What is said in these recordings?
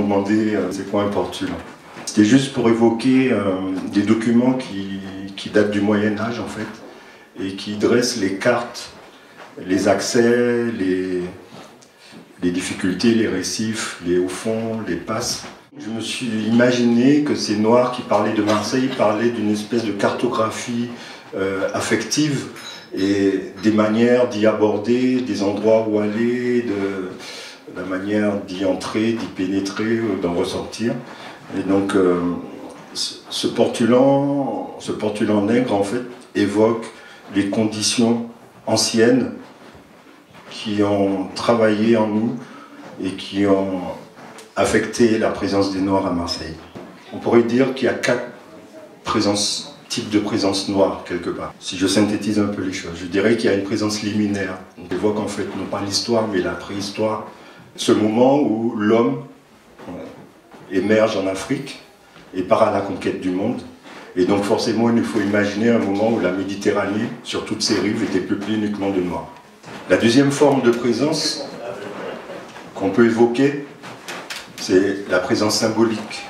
demandé c'est quoi un portulan. C'était juste pour évoquer des documents qui datent du Moyen-Âge en fait, et qui dressent les cartes, les accès, les difficultés, les récifs, les hauts-fonds, les passes. Je me suis imaginé que ces Noirs qui parlaient de Marseille parlaient d'une espèce de cartographie affective et des manières d'y aborder, des endroits où aller, de la manière d'y entrer, d'y pénétrer, d'en ressortir. Et donc ce portulan nègre en fait évoque les conditions anciennes qui ont travaillé en nous et qui ont affecté la présence des Noirs à Marseille. On pourrait dire qu'il y a 4 types de présence noire quelque part. Si je synthétise un peu les choses, je dirais qu'il y a une présence liminaire. On évoque en fait non pas l'histoire mais la préhistoire. Ce moment où l'homme émerge en Afrique et part à la conquête du monde. Et donc forcément, il nous faut imaginer un moment où la Méditerranée, sur toutes ses rives, était peuplée uniquement de Noirs. La deuxième forme de présence qu'on peut évoquer, c'est la présence symbolique.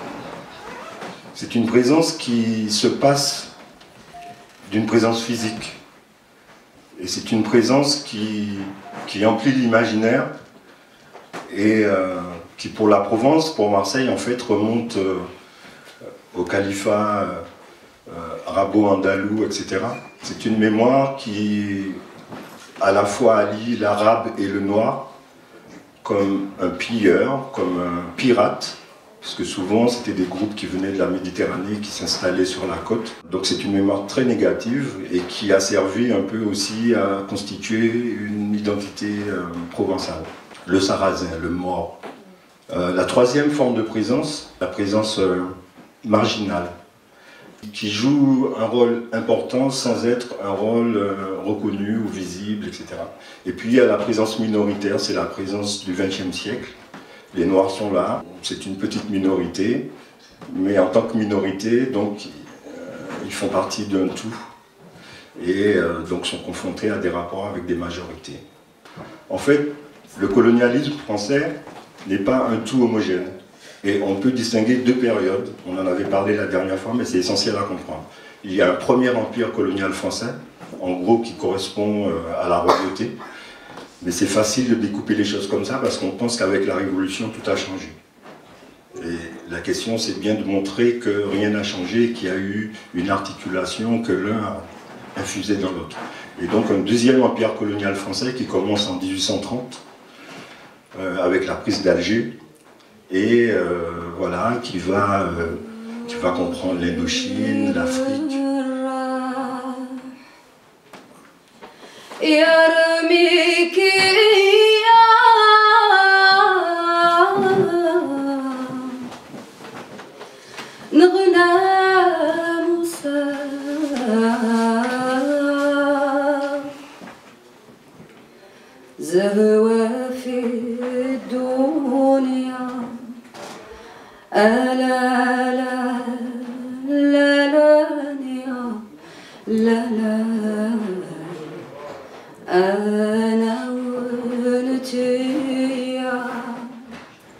C'est une présence qui se passe d'une présence physique. Et c'est une présence qui emplit l'imaginaire et qui pour la Provence, pour Marseille, en fait, remonte au califat arabo-andalou, etc. C'est une mémoire qui, à la fois, allie l'arabe et le noir, comme un pilleur, comme un pirate, parce que souvent, c'était des groupes qui venaient de la Méditerranée, qui s'installaient sur la côte. Donc c'est une mémoire très négative et qui a servi un peu aussi à constituer une identité provençale. Le sarrasin, le mort. La troisième forme de présence, la présence marginale, qui joue un rôle important sans être un rôle reconnu ou visible, etc. Et puis il y a la présence minoritaire, c'est la présence du XXe siècle. Les Noirs sont là, c'est une petite minorité, mais en tant que minorité, donc, ils font partie d'un tout et donc sont confrontés à des rapports avec des majorités. En fait, le colonialisme français n'est pas un tout homogène. Et on peut distinguer 2 périodes, on en avait parlé la dernière fois, mais c'est essentiel à comprendre. Il y a un premier empire colonial français, en gros qui correspond à la royauté, mais c'est facile de découper les choses comme ça parce qu'on pense qu'avec la Révolution, tout a changé. Et la question, c'est bien de montrer que rien n'a changé, qu'il y a eu une articulation, que l'un a infusé dans l'autre. Et donc un deuxième empire colonial français qui commence en 1830, avec la prise d'Alger, et voilà, qui va comprendre l'Indochine, l'Afrique.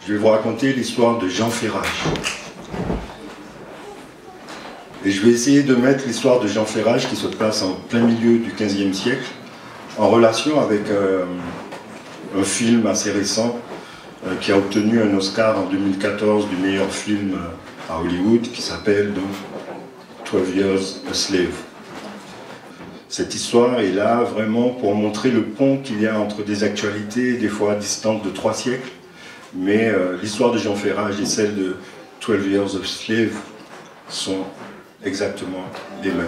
Je vais vous raconter l'histoire de Jean Ferrage. Et je vais essayer de mettre l'histoire de Jean Ferrage, qui se passe en plein milieu du XVe siècle, en relation avec un film assez récent qui a obtenu un Oscar en 2014 du meilleur film à Hollywood, qui s'appelle donc 12 Years a Slave. Cette histoire est là vraiment pour montrer le pont qu'il y a entre des actualités, des fois distantes de 3 siècles, mais l'histoire de Jean Ferrage et celle de 12 Years a Slave sont exactement les mêmes.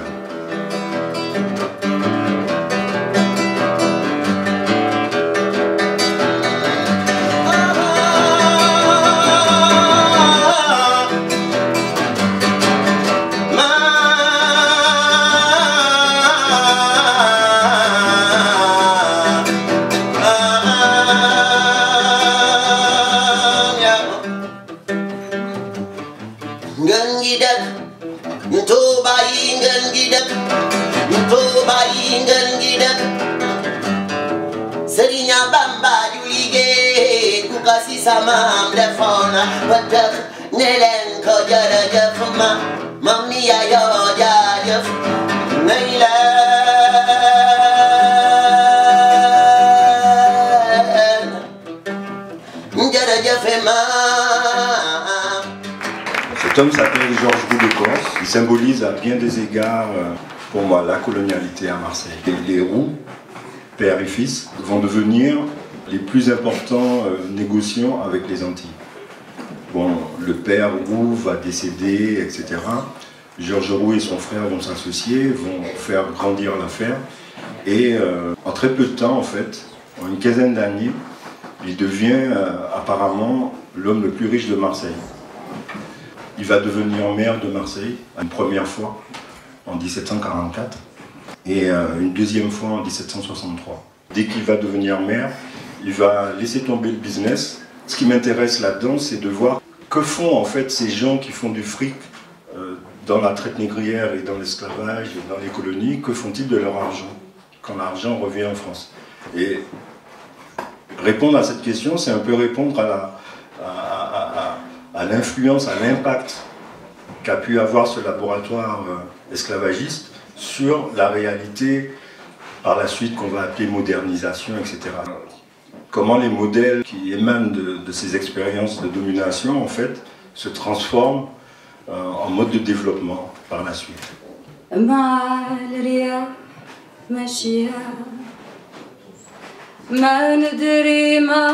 Serinya bamba julige kukasi Cet homme s'appelle Georges Roux de Corse. Il symbolise à bien des égards, pour moi, la colonialité à Marseille. Les Roux, père et fils, vont devenir les plus importants négociants avec les Antilles. Bon, le père Roux va décéder, etc. Georges Roux et son frère vont s'associer, vont faire grandir l'affaire. Et en très peu de temps, en fait, en une quinzaine d'années, il devient apparemment l'homme le plus riche de Marseille. Il va devenir maire de Marseille une première fois en 1744 et une deuxième fois en 1763. Dès qu'il va devenir maire, il va laisser tomber le business. Ce qui m'intéresse là-dedans, c'est de voir que font en fait ces gens qui font du fric dans la traite négrière et dans l'esclavage et dans les colonies. Que font-ils de leur argent quand l'argent revient en France? Et répondre à cette question, c'est un peu répondre à l'influence, à l'impact qu'a pu avoir ce laboratoire esclavagiste sur la réalité par la suite qu'on va appeler modernisation, etc. Comment les modèles qui émanent de ces expériences de domination, en fait, se transforment en mode de développement par la suite. ما ندري ما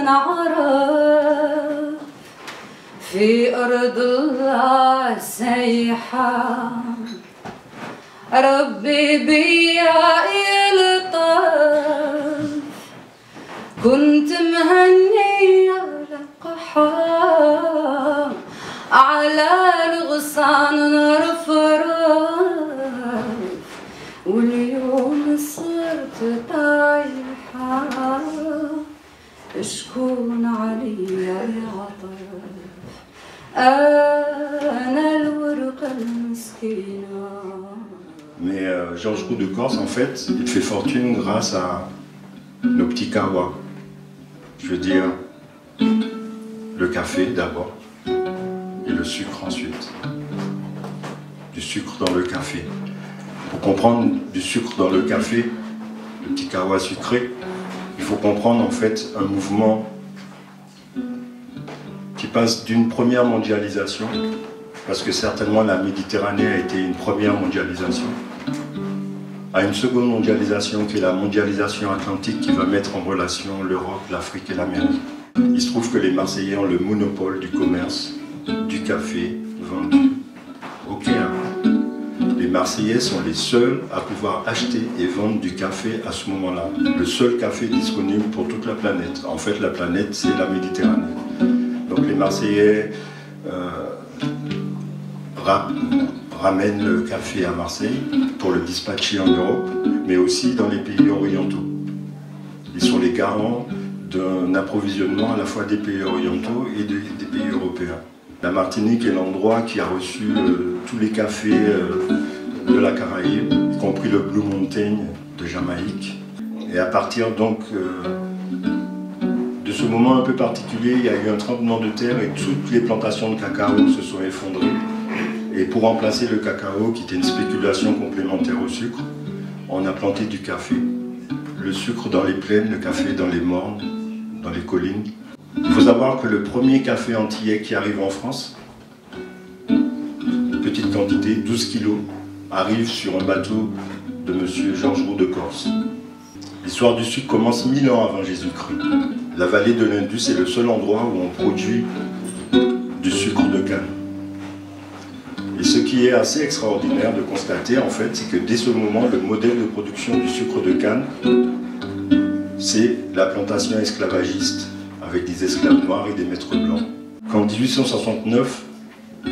نعرف في أرض الله سيحة ربي بيا يلطف كنت مهنية لقحة على الغصان رفرف واليوم صرت طايحة شكون عليا يعطف أنا الورقة المسكينة. Mais Georges Roux de Corse, en fait, il fait fortune grâce à nos petits kawas. Je veux dire, le café d'abord et le sucre ensuite. Du sucre dans le café. Pour comprendre du sucre dans le café, le petit kawa sucré, il faut comprendre en fait un mouvement qui passe d'une première mondialisation, parce que certainement la Méditerranée a été une première mondialisation, à une seconde mondialisation qui est la mondialisation atlantique qui va mettre en relation l'Europe, l'Afrique et l'Amérique. Il se trouve que les Marseillais ont le monopole du commerce, du café vendu au Caire. Les Marseillais sont les seuls à pouvoir acheter et vendre du café à ce moment-là. Le seul café disponible pour toute la planète. En fait, la planète, c'est la Méditerranée. Donc les Marseillais ramènent le café à Marseille pour le dispatcher en Europe, mais aussi dans les pays orientaux. Ils sont les garants d'un approvisionnement à la fois des pays orientaux et des pays européens. La Martinique est l'endroit qui a reçu tous les cafés de la Caraïbe, y compris le Blue Mountain de Jamaïque. Et à partir donc de ce moment un peu particulier, il y a eu un tremblement de terre et toutes les plantations de cacao se sont effondrées. Et pour remplacer le cacao, qui était une spéculation complémentaire au sucre, on a planté du café. Le sucre dans les plaines, le café dans les mornes, dans les collines. Il faut savoir que le premier café antillais qui arrive en France, petite quantité, 12 kilos, arrive sur un bateau de M. Georges Roux de Corse. L'histoire du sucre commence 1000 ans avant Jésus-Christ. La vallée de l'Indus est le seul endroit où on produit du sucre de canne. Et ce qui est assez extraordinaire de constater, en fait, c'est que dès ce moment, le modèle de production du sucre de canne, c'est la plantation esclavagiste, avec des esclaves noirs et des maîtres blancs. Qu'en 1869,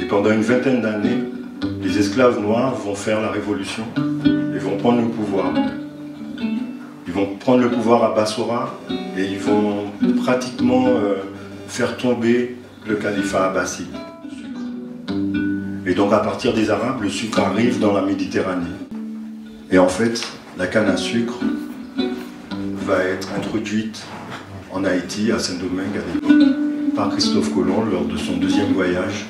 et pendant une vingtaine d'années, les esclaves noirs vont faire la révolution et vont prendre le pouvoir. Ils vont prendre le pouvoir à Bassora et ils vont pratiquement faire tomber le califat abbasside. Et donc à partir des Arabes, le sucre arrive dans la Méditerranée. Et en fait, la canne à sucre va être introduite en Haïti, à Saint-Domingue à l'époque, par Christophe Colomb lors de son deuxième voyage.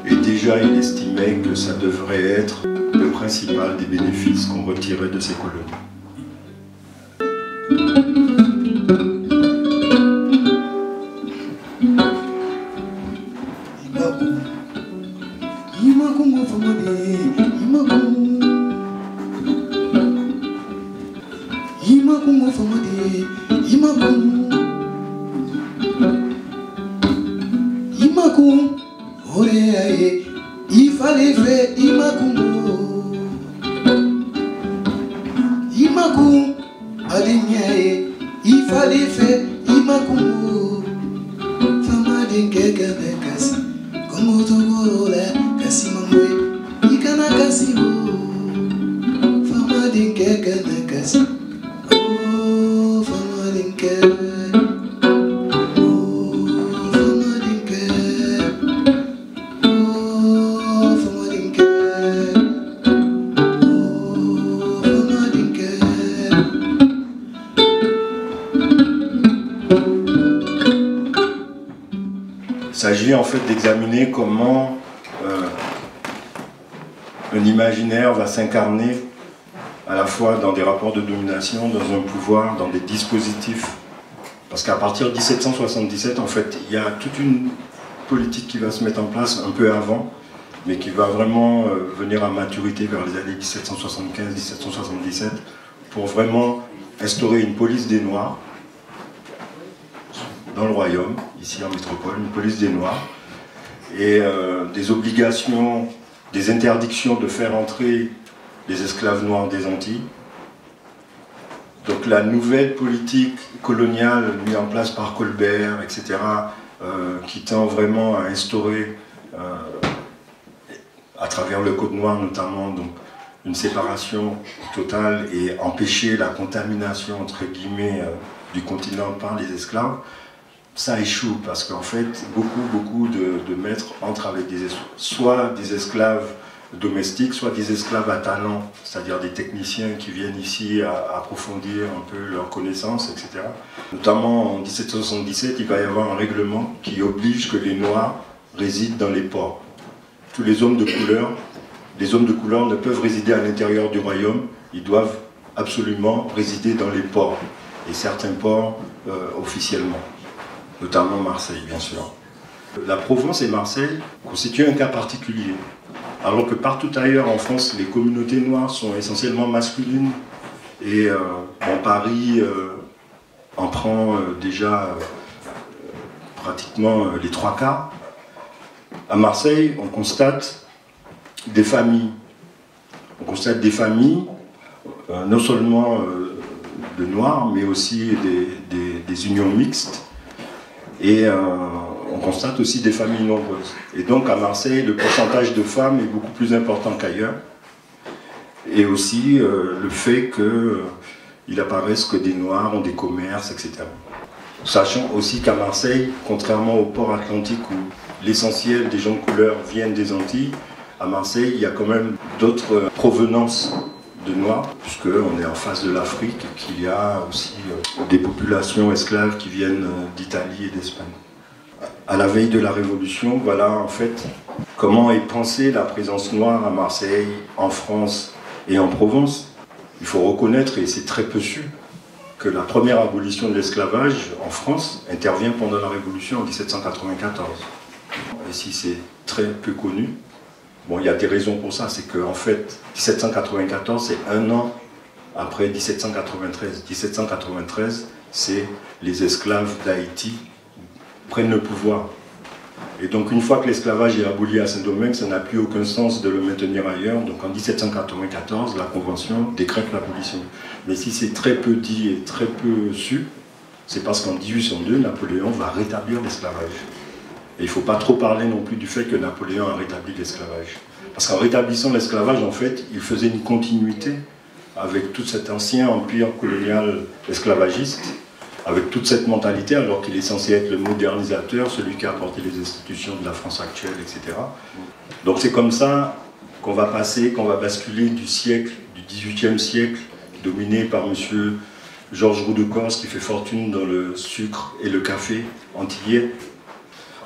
Et déjà, il estimait que ça devrait être le principal des bénéfices qu'on retirait de ces colonies. Il fallait faire Imakungo, Imakungo, Alignaye, il fallait faire Imakungo. Fama d'Inkeka Kasi, Kongo Togorola, Kasi Mamwe, Ikana Kasi, Fama d'Inkeka Kasi, oh, Fama d'Inkeka. Il s'agit en fait d'examiner comment un imaginaire va s'incarner à la fois dans des rapports de domination, dans un pouvoir, dans des dispositifs. Parce qu'à partir de 1777, en fait, il y a toute une politique qui va se mettre en place un peu avant, mais qui va vraiment venir à maturité vers les années 1775-1777, pour vraiment instaurer une police des Noirs dans le royaume, ici en métropole, une police des Noirs, et des obligations, des interdictions de faire entrer les esclaves noirs des Antilles. Donc la nouvelle politique coloniale mise en place par Colbert, etc., qui tend vraiment à instaurer, à travers le Code noir notamment, donc, une séparation totale et empêcher la contamination, entre guillemets, du continent par les esclaves, ça échoue parce qu'en fait, beaucoup de maîtres entrent avec soit des esclaves domestiques, soit des esclaves à talent, c'est-à-dire des techniciens qui viennent ici à approfondir un peu leurs connaissances, etc. Notamment en 1777, il va y avoir un règlement qui oblige que les Noirs résident dans les ports. Tous les hommes de couleur ne peuvent résider à l'intérieur du royaume, ils doivent absolument résider dans les ports, et certains ports officiellement, notamment Marseille, bien sûr. La Provence et Marseille constituent un cas particulier. Alors que partout ailleurs en France, les communautés noires sont essentiellement masculines, et Paris en prend déjà pratiquement les 3 quarts. À Marseille, on constate des familles. On constate des familles, non seulement de noirs, mais aussi des unions mixtes. Et on constate aussi des familles nombreuses. Et donc à Marseille, le pourcentage de femmes est beaucoup plus important qu'ailleurs. Et aussi le fait qu'il apparaisse que des Noirs ont des commerces, etc. Sachant aussi qu'à Marseille, contrairement au port Atlantique où l'essentiel des gens de couleur viennent des Antilles, à Marseille, il y a quand même d'autres provenances de Noirs, puisqu'on est en face de l'Afrique, qu'il y a aussi des populations esclaves qui viennent d'Italie et d'Espagne. À la veille de la Révolution, voilà en fait comment est pensée la présence noire à Marseille, en France et en Provence. Il faut reconnaître, et c'est très peu su, que la première abolition de l'esclavage en France intervient pendant la Révolution en 1794. Et si c'est très peu connu, bon, il y a des raisons pour ça, c'est qu'en fait, 1794, c'est 1 an après 1793. 1793, c'est les esclaves d'Haïti prennent le pouvoir. Et donc une fois que l'esclavage est aboli à Saint-Domingue, ça n'a plus aucun sens de le maintenir ailleurs. Donc en 1794, la Convention décrète l'abolition. Mais si c'est très peu dit et très peu su, c'est parce qu'en 1802, Napoléon va rétablir l'esclavage. Et il ne faut pas trop parler non plus du fait que Napoléon a rétabli l'esclavage. Parce qu'en rétablissant l'esclavage, en fait, il faisait une continuité avec tout cet ancien empire colonial esclavagiste, avec toute cette mentalité, alors qu'il est censé être le modernisateur, celui qui a apporté les institutions de la France actuelle, etc. Donc c'est comme ça qu'on va passer, qu'on va basculer du siècle, du XVIIIe siècle, dominé par M. Georges Roux de Corse qui fait fortune dans le sucre et le café antillais.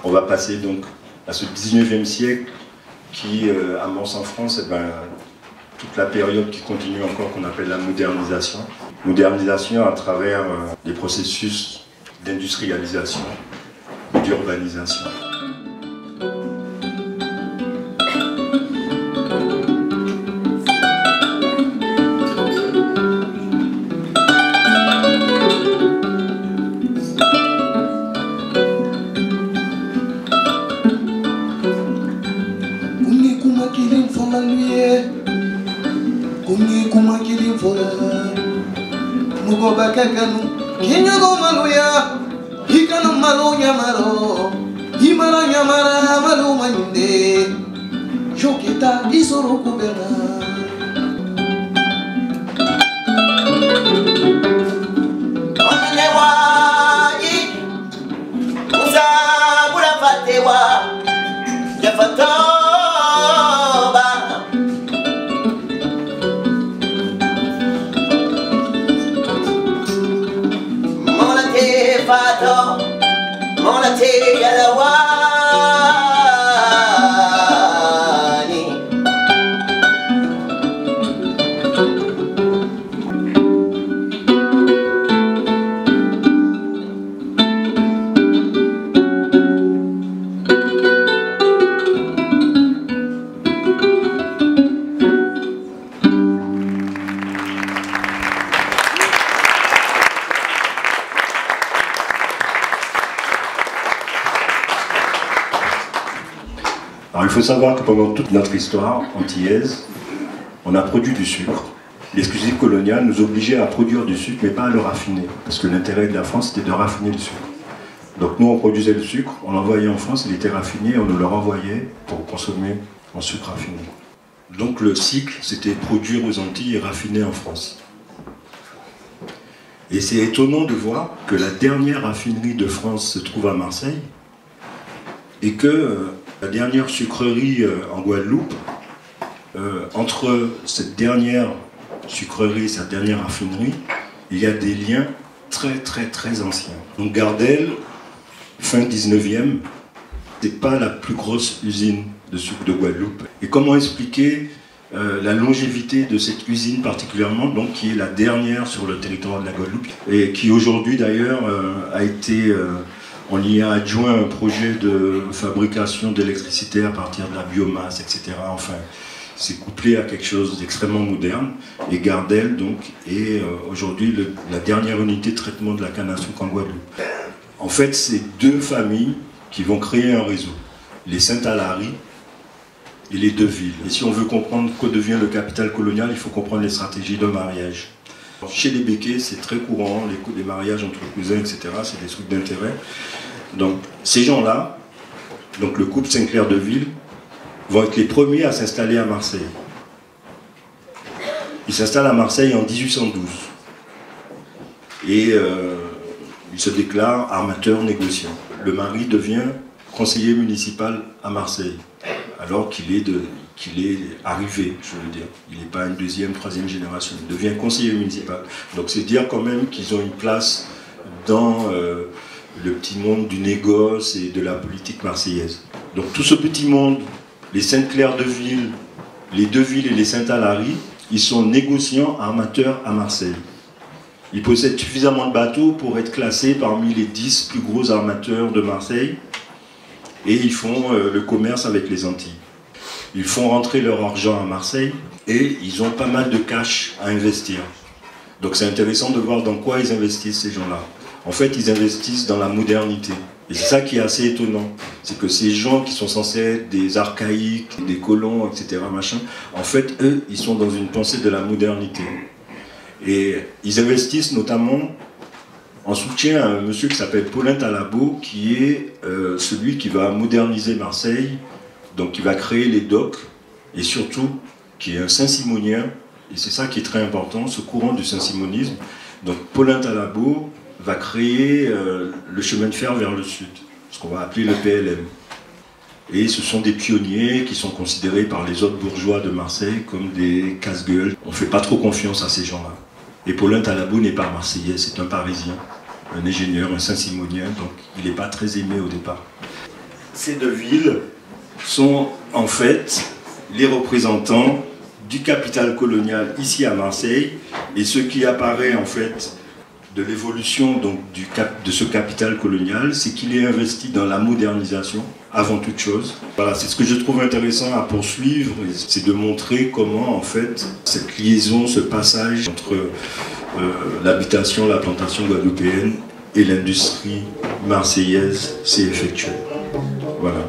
On va passer donc à ce 19e siècle qui amorce en France toute la période qui continue encore qu'on appelle la modernisation. Modernisation à travers des processus d'industrialisation, d'urbanisation. Kakanu, kinyago maluya, ikanu malu nyamaro, imara nyamara malu mande, joketa isoro kubera. Onewa yi, uza bura fatewa, jafatoba. Fato, monate yalawani. Alors il faut savoir que pendant toute notre histoire antillaise, on a produit du sucre. L'exclusif colonial nous obligeait à produire du sucre, mais pas à le raffiner. Parce que l'intérêt de la France, c'était de raffiner le sucre. Donc nous, on produisait le sucre, on l'envoyait en France, il était raffiné, on nous le renvoyait pour consommer en sucre raffiné. Donc le cycle, c'était produire aux Antilles et raffiner en France. Et c'est étonnant de voir que la dernière raffinerie de France se trouve à Marseille et que la dernière sucrerie en Guadeloupe, entre cette dernière sucrerie et cette dernière raffinerie, il y a des liens très anciens. Donc Gardel, fin 19e, c'est pas la plus grosse usine de sucre de Guadeloupe. Et comment expliquer la longévité de cette usine particulièrement, donc qui est la dernière sur le territoire de la Guadeloupe, et qui aujourd'hui d'ailleurs a été... on y a adjoint un projet de fabrication d'électricité à partir de la biomasse, etc. Enfin, c'est couplé à quelque chose d'extrêmement moderne. Et Gardel, donc, est aujourd'hui la dernière unité de traitement de la canne à sucre en Guadeloupe. En fait, c'est deux familles qui vont créer un réseau. Les Saint-Alary et les Deville. Et si on veut comprendre que devient le capital colonial, il faut comprendre les stratégies de mariage. Chez les Békés, c'est très courant, les mariages entre cousins, etc. C'est des trucs d'intérêt. Donc, ces gens-là, donc le couple Saint-Clair-Deville, vont être les premiers à s'installer à Marseille. Ils s'installent à Marseille en 1812. Et ils se déclarent armateurs négociants. Le mari devient conseiller municipal à Marseille, alors qu'il est arrivé, je veux dire. Il n'est pas une deuxième, troisième génération. Il devient conseiller municipal. Donc c'est dire quand même qu'ils ont une place dans le petit monde du négoce et de la politique marseillaise. Donc tout ce petit monde, les Sainte-Claire-Deville, les Deville et les Saint-Alary, ils sont négociants armateurs à Marseille. Ils possèdent suffisamment de bateaux pour être classés parmi les 10 plus gros armateurs de Marseille. Et ils font le commerce avec les Antilles. Ils font rentrer leur argent à Marseille et ils ont pas mal de cash à investir. Donc c'est intéressant de voir dans quoi ils investissent ces gens-là. En fait, ils investissent dans la modernité. Et c'est ça qui est assez étonnant. C'est que ces gens qui sont censés être des archaïques, des colons, etc., machin, en fait, eux, ils sont dans une pensée de la modernité. Et ils investissent notamment en soutien à un monsieur qui s'appelle Paulin Talabot, qui est celui qui va moderniser Marseille, donc qui va créer les docks, et surtout qui est un Saint-Simonien, et c'est ça qui est très important, ce courant du Saint-Simonisme. Donc Paulin Talabot va créer le chemin de fer vers le sud, ce qu'on va appeler le PLM. Et ce sont des pionniers qui sont considérés par les autres bourgeois de Marseille comme des casse-gueules. On ne fait pas trop confiance à ces gens-là. Et Paulin Talabot n'est pas marseillais, c'est un Parisien, un ingénieur, un Saint-Simonien, donc il n'est pas très aimé au départ. Ces deux villes sont en fait les représentants du capital colonial ici à Marseille, et ce qui apparaît en fait de l'évolution de ce capital colonial, c'est qu'il est investi dans la modernisation avant toute chose. Voilà, c'est ce que je trouve intéressant à poursuivre, c'est de montrer comment en fait cette liaison, ce passage entre l'habitation, la plantation guadeloupéenne et l'industrie marseillaise s'est effectué. Voilà.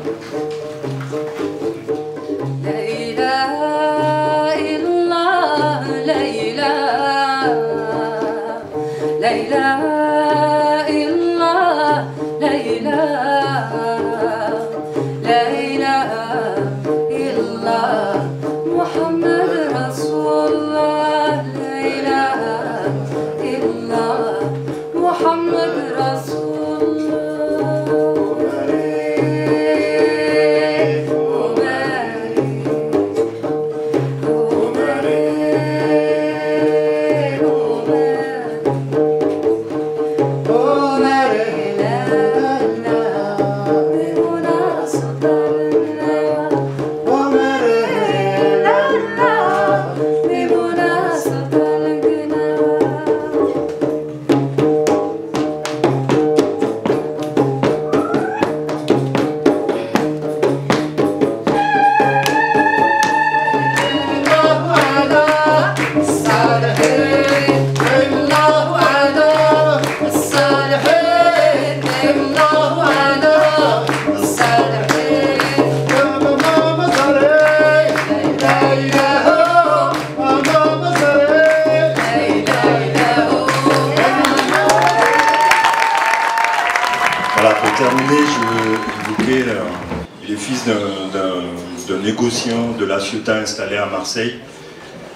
Il est fils d'un négociant de la Ciotat installé à Marseille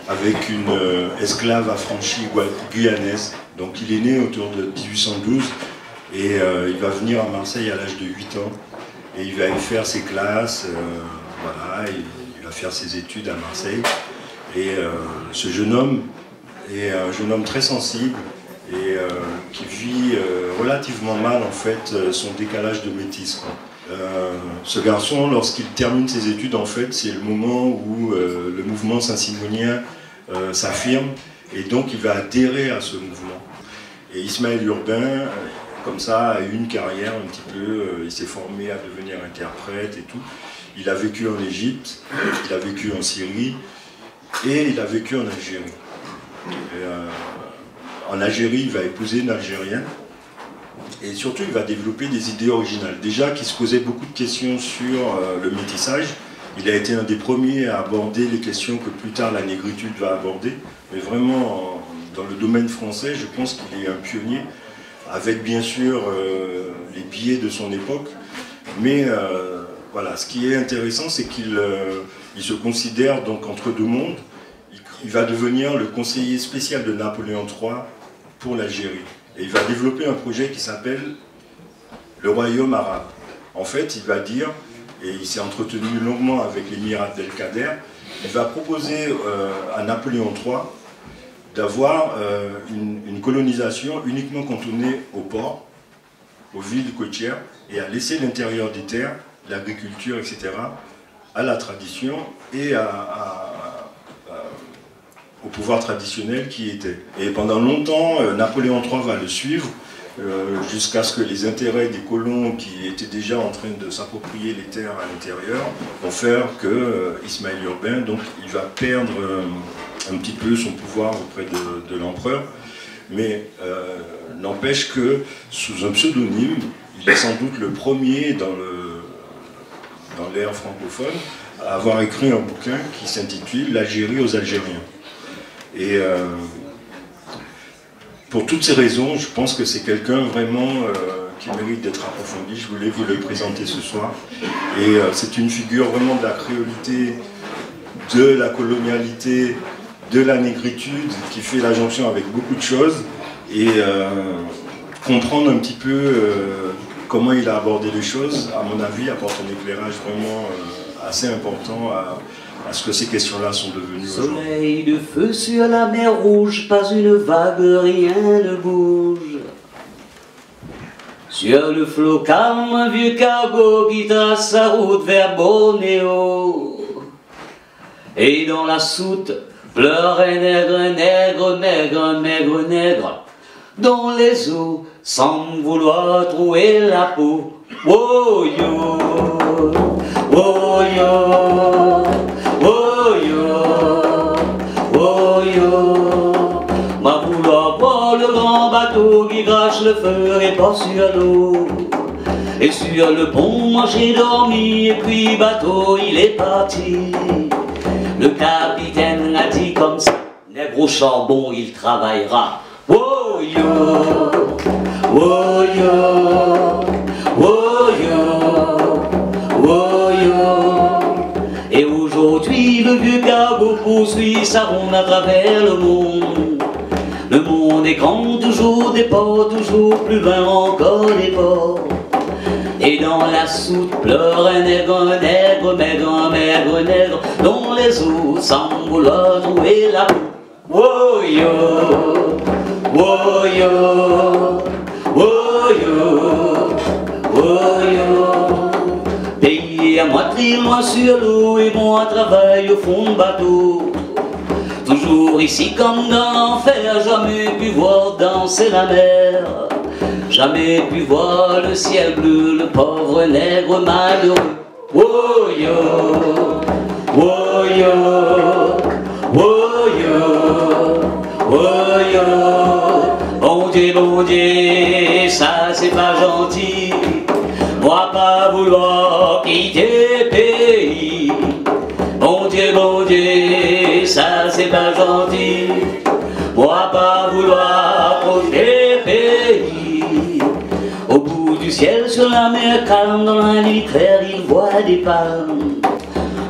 avec une esclave affranchie guyanaise. Donc il est né autour de 1812 et il va venir à Marseille à l'âge de 8 ans et il va y faire ses classes, voilà, il va faire ses études à Marseille. Et ce jeune homme est un jeune homme très sensible et qui vit relativement mal en fait son décalage de métis. Ce garçon, lorsqu'il termine ses études, en fait, c'est le moment où le mouvement saint-simonien s'affirme et donc il va adhérer à ce mouvement. Et Ismaël Urbain, comme ça, a eu une carrière un petit peu, il s'est formé à devenir interprète et tout. Il a vécu en Égypte, il a vécu en Syrie et il a vécu en Algérie. En Algérie, il va épouser une Algérienne. Et surtout, il va développer des idées originales. Déjà, qui se posait beaucoup de questions sur le métissage. Il a été un des premiers à aborder les questions que plus tard la négritude va aborder. Mais vraiment, dans le domaine français, je pense qu'il est un pionnier, avec bien sûr les biais de son époque. Mais voilà, ce qui est intéressant, c'est qu'il se considère donc entre deux mondes. Il va devenir le conseiller spécial de Napoléon III pour l'Algérie. Et il va développer un projet qui s'appelle le Royaume arabe. En fait, il va dire, et il s'est entretenu longuement avec l'émirat Abdelkader, il va proposer à Napoléon III d'avoir une colonisation uniquement cantonnée aux ports, aux villes côtières, et à laisser l'intérieur des terres, l'agriculture, etc., à la tradition et au pouvoir traditionnel qui était. Et pendant longtemps, Napoléon III va le suivre, jusqu'à ce que les intérêts des colons qui étaient déjà en train de s'approprier les terres à l'intérieur vont faire que Ismaël Urbain, donc, il va perdre un petit peu son pouvoir auprès de l'empereur, mais n'empêche que sous un pseudonyme, il est sans doute le premier dans l'ère francophone à avoir écrit un bouquin qui s'intitule « L'Algérie aux Algériens ». Et pour toutes ces raisons, je pense que c'est quelqu'un vraiment qui mérite d'être approfondi. Je voulais vous le présenter ce soir. Et c'est une figure vraiment de la créolité, de la colonialité, de la négritude, qui fait la jonction avec beaucoup de choses. Et comprendre un petit peu comment il a abordé les choses, à mon avis, apporte un éclairage vraiment assez important à ce que ces questions-là sont devenues aujourd'hui. Soleil de feu sur la mer Rouge, pas une vague, rien ne bouge. Sur le flot calme, un vieux cargo qui trace sa route vers Bornéo. Et dans la soute pleure un nègre, nègre, nègre, nègre, nègre, dont les os semblent vouloir trouver la peau. Oh yo, oh yo, oh yo, oh yo. Ma vouloir voir le grand bateau qui crache le feu et pas sur l'eau. Et sur le pont, moi j'ai dormi et puis bateau il est parti. Le capitaine a dit comme ça, nègre au charbon il travaillera. Oh yo, oh yo, oh yo, oh yo. Et aujourd'hui le vieux cargo poursuit sa ronde à travers le monde. Le monde est grand, toujours des ports, toujours plus loin encore des ports. Et dans la soute pleure un nègre, nègre, nègre, nègre, nègre, dont les os semblent vouloir trouver la peau. Oh yo, oh yo, oh yo, oh yo. Pays à moitié loin sur l'eau et moi travaille au fond de bateau. Toujours ici comme dans l'enfer, jamais pu voir danser la mer. Jamais pu voir le ciel bleu, le pauvre nègre malheureux. Oh yo, oh yo, oh yo, oh yo. Bon Dieu, ça c'est pas gentil. Moi pas vouloir quitter pays. Bon Dieu, ça c'est pas gentil. Moi pas vouloir quitter pays. Au bout du ciel, sur la mer calme, dans la nuit claire, il voit des palmes.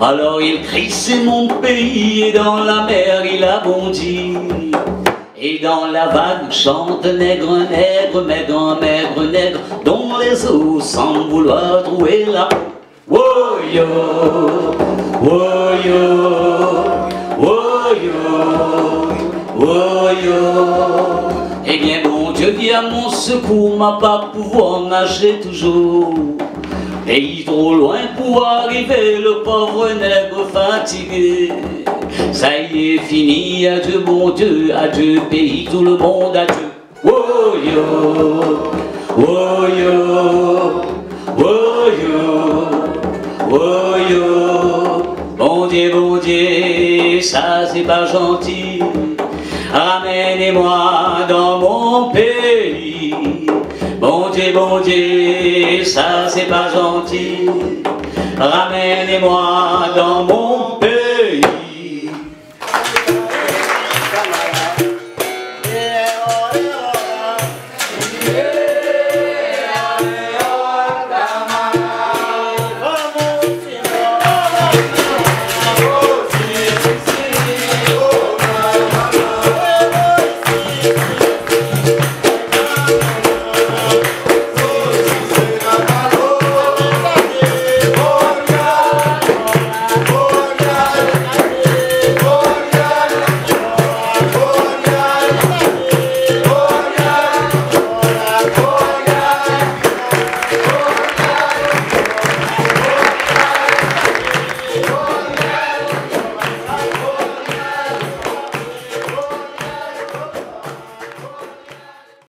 Alors il crie, c'est mon pays, et dans la mer il a bondi. Et dans la vague chante nègre, nègre, nègre, nègre, nègre, dont les os semblent vouloir trouver la peau. Oh yo, oh yo, oh yo, oh yo. Eh bien bon Dieu viens à mon secours, ma pas pouvoir nager toujours. Pays trop loin pour arriver, le pauvre nègre fatigué. Ça y est fini, adieu bon Dieu, adieu pays, tout le monde adieu. Oh yo, oh yo, oh yo, oh yo. Bon Dieu, ça c'est pas gentil. Ramenez-moi dans mon pays. Bon Dieu, ça c'est pas gentil. Ramenez-moi dans mon pays.